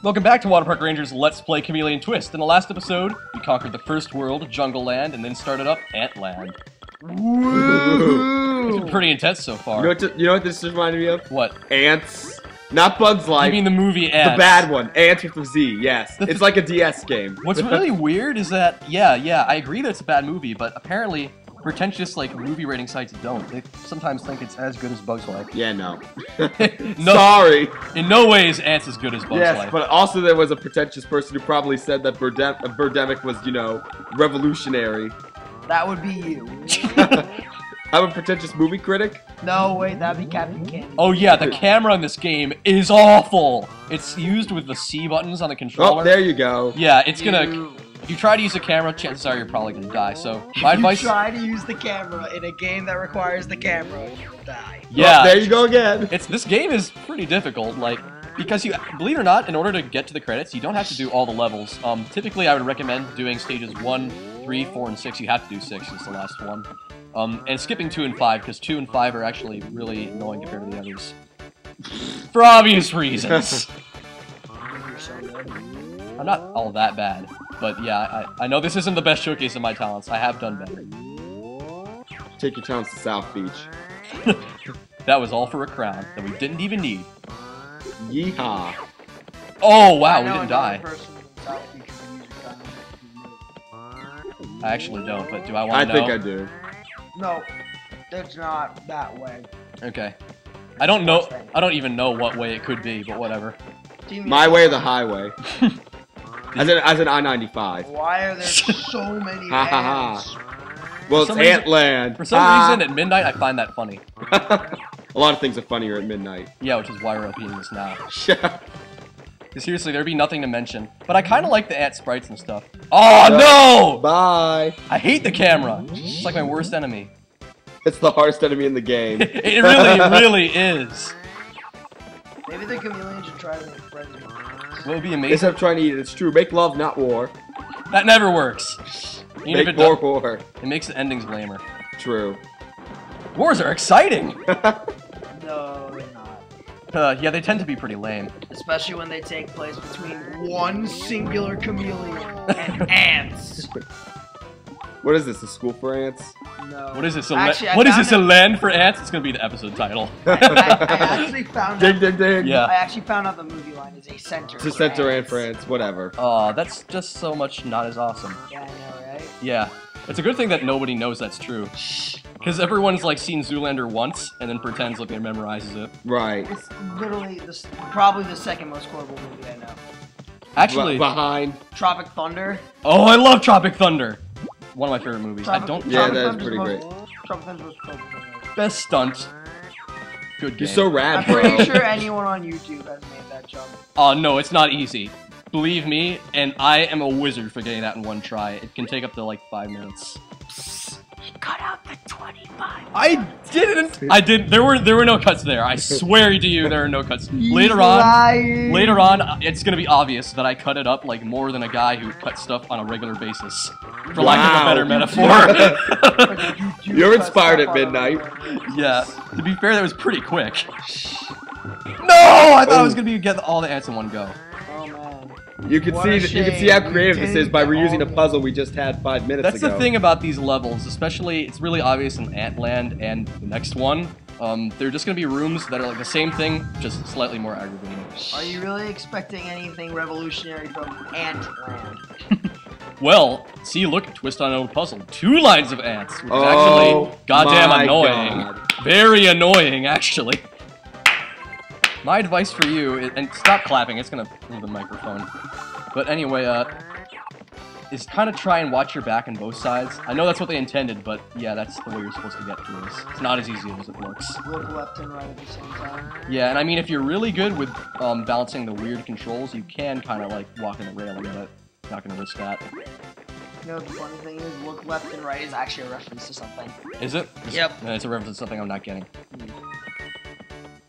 Welcome back to Water Park Rangers Let's Play Chameleon Twist. In the last episode, we conquered the first world, Jungle Land, and then started up Ant Land. Woo! It's been pretty intense so far. You know what this reminded me of? What? Ants. Not Bugs Life. You mean the movie Ants? The bad one. Ants with a Z, yes. It's like a DS game. What's really weird is that, yeah, I agree that it's a bad movie, but apparently pretentious, like, movie rating sites don't. They sometimes think it's as good as Bugs Life. Yeah, no. No. Sorry. In no way is Ants as good as Bugs Life. Yes, but also there was a pretentious person who probably said that Birdemic was, you know, revolutionary. That would be you. I'm a pretentious movie critic? No, wait, that'd be Captain Candy. Oh yeah, the camera in this game is awful! It's used with the C buttons on the controller. Oh, there you go. Yeah, it's gonna... If you try to use the camera, chances are you're probably gonna die, so my advice... If you try to use the camera in a game that requires the camera, you'll die. Yeah. Oh, there you go again. This game is pretty difficult, like, because you, believe it or not, in order to get to the credits, you don't have to do all the levels. Typically I would recommend doing stages 1, 3, 4, and 6. You have to do 6, it's the last one. And skipping 2 and 5, because 2 and 5 are actually really annoying compared to the others. For obvious reasons. I'm not all that bad, but yeah, I know this isn't the best showcase of my talents. I have done better. Take your talents to South Beach. That was all for a crown that we didn't even need. Yeehaw. Oh, wow, we didn't die. I actually don't, but do I want to know? I think I do. No, it's not that way. Okay. I don't know. I don't even know what way it could be, but whatever. My way or the highway. as in I-95. Why are there so many ants? Well, it's Antland. For some reason, at midnight, I find that funny. A lot of things are funnier at midnight. Yeah, which is why we're repeating this now. Seriously, there'd be nothing to mention. But I kind of like the ant sprites and stuff. Oh, no! Bye. I hate the camera. It's like my worst enemy. It's the hardest enemy in the game. It really is. Maybe the chameleon should try to make friends with ants. What would be amazing? Instead of trying to eat it, it's true. Make love, not war. That never works. Even Make more war. It makes the endings lamer. True. Wars are exciting! No, they're not. Yeah, they tend to be pretty lame. Especially when they take place between one singular chameleon and ants. What is this, a school for ants? No. What is this, Actually, a land for ants? It's gonna be the episode title. I actually found out. Ding, ding, ding. Yeah. I actually found out the movie line is a center. It's a center ant for ants, whatever. Aw, that's just so much not as awesome. Yeah, I know, right? Yeah. It's a good thing that nobody knows that's true. Because everyone's like seen Zoolander once and then pretends like they memorizes it. Right. It's literally probably the second most horrible movie I know. Actually, behind Tropic Thunder. Oh, I love Tropic Thunder. One of my favorite movies. I don't. Yeah, that is pretty great. Tropic Thunder was Tropic Thunder. Best stunt. Good game. You're so rad, I'm bro. pretty sure anyone on YouTube has made that jump. Oh no, it's not easy. Believe me, and I am a wizard for getting that in one try. It can take up to like 5 minutes. He cut out the 25. I didn't. I did. There were no cuts there. I swear to you, there are no cuts. Later on, it's gonna be obvious that I cut it up like more than a guy who cuts stuff on a regular basis. For lack of a better metaphor. You're inspired at midnight. Yeah. To be fair, that was pretty quick. No, I thought I was gonna get all the ants in one go. Oh man. You can see how creative this is by reusing a puzzle we just had 5 minutes That's ago. the thing about these levels, especially it's really obvious in Antland and the next one. They're just gonna be rooms that are like the same thing, just slightly more aggravating. Are you really expecting anything revolutionary from Antland? Well, see, look, twist on a puzzle. 2 lines of ants, which is actually goddamn annoying. God. Very annoying, actually. My advice for you is, and stop clapping, it's gonna move the microphone. But anyway, is kind of try and watch your back on both sides. I know that's what they intended, but yeah, that's the way you're supposed to get through this. It's not as easy as it looks. Look left and right at the same time. Yeah, and I mean, if you're really good with balancing the weird controls, you can kind of like walk in the railing, but not gonna risk that. You know, the funny thing is, look left and right is actually a reference to something. Is it? Yep. It's a reference to something I'm not getting.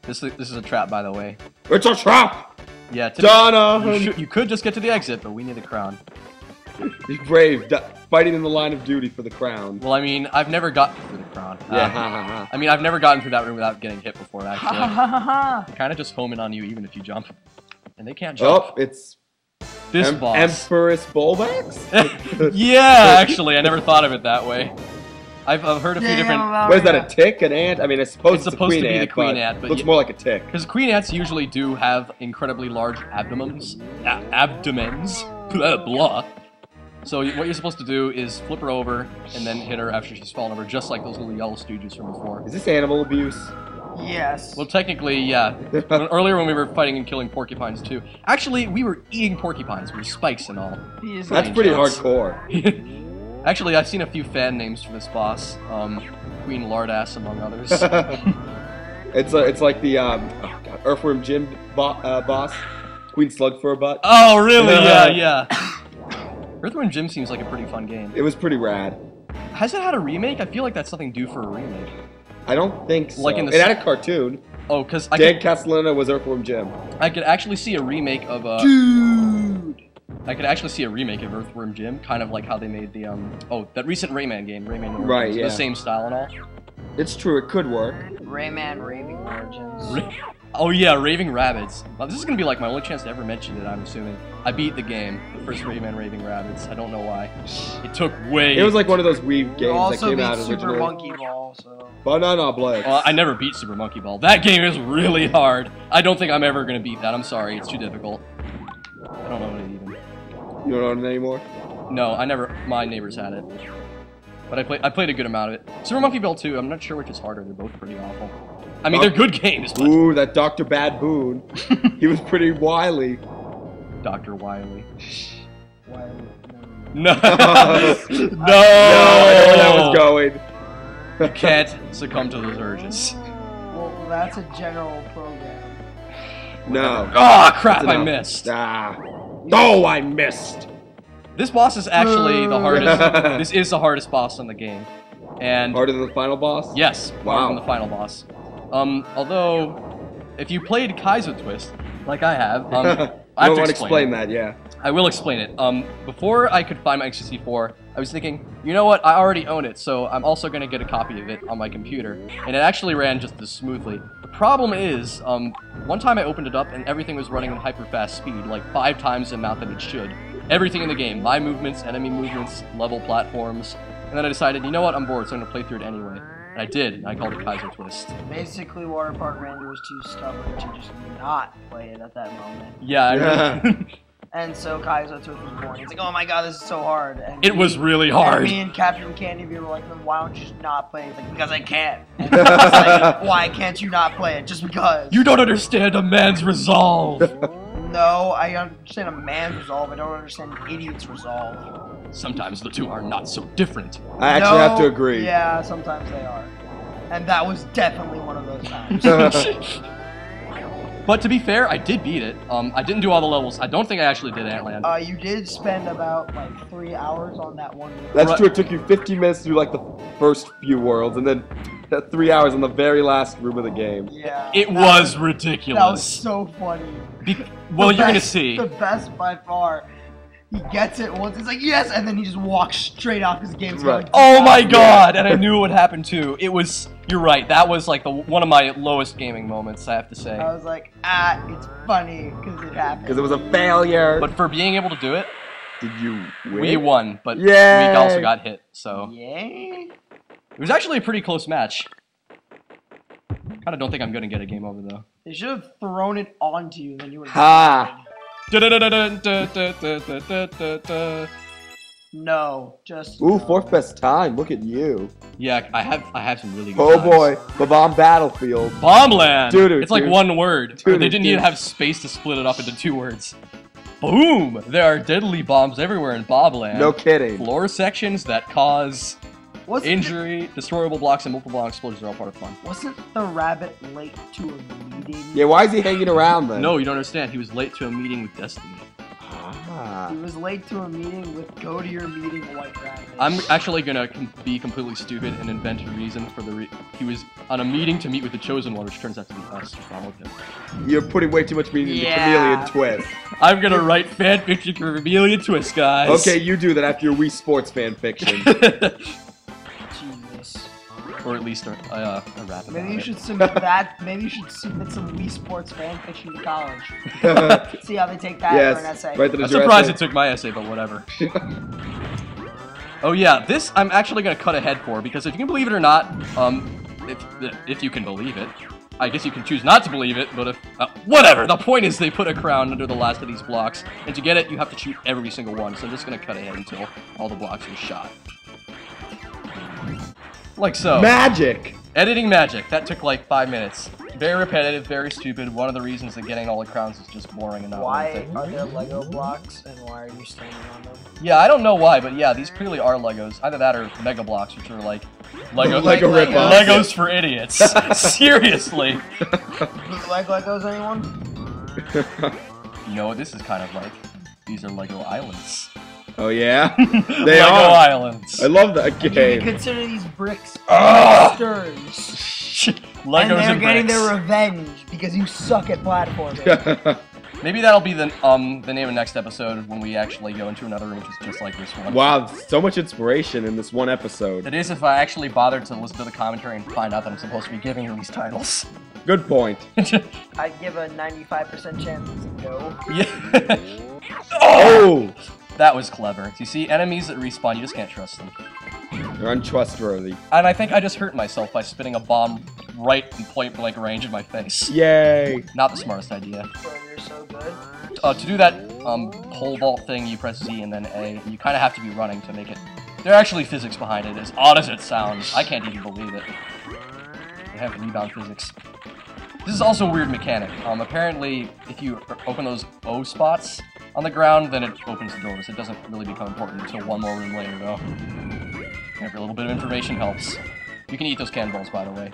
This is a trap, by the way. It's a trap! Yeah, you could just get to the exit, but we need the crown. He's brave, fighting in the line of duty for the crown. Well, I mean, I've never gotten through the crown. Yeah, I mean, I've never gotten through that room without getting hit before, actually. Ha ha ha ha! Kind of just homing on you even if you jump. and they can't jump. Oh, it's This boss. Empress Bullbacks? Yeah, actually, I never thought of it that way. I've heard a few different... What is that, a tick, an ant? I mean, I suppose it's supposed a queen to be ant, the queen ant, but looks more like a tick. Because queen ants usually do have incredibly large abdomens. Abdomens. Blah, blah. So what you're supposed to do is flip her over and then hit her after she's fallen over, just like those little yellow stooges from before. Is this animal abuse? Yes. Well, technically, yeah. Earlier when we were fighting and killing porcupines, too. Actually, we were eating porcupines with spikes and all. That's pretty hardcore. Actually, I've seen a few fan names for this boss. Queen Lardass, among others. It's like the Earthworm Jim boss. Queen Slug for a butt. Oh, really? Yeah. Earthworm Jim seems like a pretty fun game. It was pretty rad. Has it had a remake? I feel like that's something due for a remake. I don't think so. Like in the it had a cartoon. Oh, because Dan Castellano was Earthworm Jim. I could actually see a remake of Dude! I could actually see a remake of Earthworm Jim, kind of like how they made the that recent Rayman game, Rayman Origins. Right, yeah. The same style and all. It's true, it could work. Rayman Raving Origins. Oh yeah, Raving Rabbids. Well, this is gonna be like my only chance to ever mention it, I'm assuming. I beat the game, the first Rayman Raving Rabbids. I don't know why. It took way... It was like one of those Wii games that came out also beat Super originally. Monkey Ball, so... Banana Blitz. Well, I never beat Super Monkey Ball. That game is really hard. I don't think I'm ever gonna beat that. I'm sorry, it's too difficult. I don't know it even. You don't own it anymore? No, I never. My neighbors had it, but I played a good amount of it. Super Monkey Ball 2. I'm not sure which is harder. They're both pretty awful. I mean, they're good games. But... Ooh, that Dr. Bad Boon. He was pretty wily. Dr. Wily. Why? No. No. I know where that was going. You can't succumb to those urges. Well, that's a general program. No. Oh crap! That's I enough. missed. Oh, I missed. This boss is actually the hardest. This is the hardest boss in the game, and Harder than the final boss? yes, Wow. harder than the final boss. Although, if you played Kaiser Twist, like I have, I have don't to want to explain explain that, yeah. I will explain it. Before I could find my X64, I was thinking, you know what, I already own it, so I'm also going to get a copy of it on my computer. And it actually ran just as smoothly. The problem is, one time I opened it up and everything was running in hyper-fast speed, like 5 times the amount that it should. Everything in the game, my movements, enemy movements, level platforms. And then I decided, you know what, I'm bored, so I'm going to play through it anyway. And I did, and I called it Kaiser Twist. Basically, Water Park Ranger was too stubborn to just not play it at that moment. Yeah, I really... And so Kaiser Twist was born. He's like, oh my god, this is so hard. And It was really hard. Me and Captain Candy were like, then why don't you just not play it? He's like, because I can't. And I was like, why can't you not play it? Just because. You don't understand a man's resolve. No, I understand a man's resolve. I don't understand an idiot's resolve. Sometimes the two are not so different. I actually have to agree. Yeah, sometimes they are. And that was definitely one of those times. But to be fair, I did beat it. I didn't do all the levels. I don't think I actually did Antland. You did spend about like 3 hours on that one. That's true, it took you 50 minutes to do like the first few worlds, and then 3 hours on the very last room of the game. Yeah. It was ridiculous. That was so funny. Well, you're gonna see. The best by far. He gets it once, he's like, yes, and then he just walks straight off his game's Right. Oh my god! And I knew what happened too. It was, you're right, that was like one of my lowest gaming moments, I have to say. I was like, it's funny, because it happened. Because it was a failure. But for being able to do it, Did you win? we won, but Yay! we also got hit, so. Yay. It was actually a pretty close match. Kinda don't think I'm gonna get a game over though. They should have thrown it onto you, then you would have. Ha! No, just. Ooh, 4th best time. Look at you. Yeah, I have some really good Oh times. boy, the bomb battlefield. Bombland! Doo-doo, It's like dude. one word. Doo-doo, They didn't dude. even have space to split it up into 2 words. Boom! There are deadly bombs everywhere in Bobland. No kidding. Floor sections that cause Wasn't injury, destroyable blocks, and multiple block explosions are all part of fun. Wasn't the rabbit late to a meeting? Yeah, why is he hanging around then? No, you don't understand. He was late to a meeting with Destiny. Ah. He was late to a meeting with go to your meeting, White Rabbit. I'm actually gonna be completely stupid and invent a reason for he was on a meeting to meet with the Chosen One, which turns out to be us. Wrong with him. You're putting way too much meaning into Yeah. Chameleon Twist. I'm gonna write fan fiction for Chameleon Twist, guys. Okay, you do that after your Wii Sports fan fiction. Jesus. or at least a rap about Maybe you it. should submit that. Maybe you should submit some Wii Sports fan fiction to college. See how they take that for an essay. Right, I'm surprised it took my essay, but whatever. Oh yeah, this I'm actually gonna cut ahead for, because if you can believe it or not, if you can believe it, I guess you can choose not to believe it, but if whatever. The point is they put a crown under the last of these blocks, and to get it, you have to shoot every single one. So I'm just gonna cut ahead until all the blocks are shot, like so. Magic. Editing magic. That took like 5 minutes. Very repetitive, very stupid. One of the reasons that getting all the crowns is just boring and not worth Why it. are there Lego blocks, and why are you standing on them? Yeah, I don't know why, but yeah, these clearly are Legos. Either that or Mega Blocks, which are like Lego rip-offs. Legos for idiots. Seriously. Do you like Legos, anyone? You know what this is kind of like? These are Lego Islands. Oh yeah, they Lego are. Islands. I love that You game. can consider these bricks Ah! monsters. Legos And they're and getting bricks. their revenge because you suck at platforming. Maybe that'll be the name of next episode when we actually go into another room, which is just like this one. Wow, so much inspiration in this one episode. It is if I actually bothered to listen to the commentary and find out that I'm supposed to be giving you these titles. Good point. I'd give a 95% chance it's a go. Yeah. Oh! That was clever. You see, enemies that respawn, you just can't trust them. They're untrustworthy. And I think I just hurt myself by spitting a bomb right in point-blank range in my face. Yay! Not the smartest idea. Bro, you're so good. To do that pole vault thing, you press Z and then A, and you kind of have to be running to make it. There are actually physics behind it, as odd as it sounds. I can't even believe it. They have rebound physics. This is also a weird mechanic. Apparently, if you open those O spots on the ground, then it opens the doors. It doesn't really become important until one more room later, though. Every little bit of information helps. You can eat those cannonballs, by the way.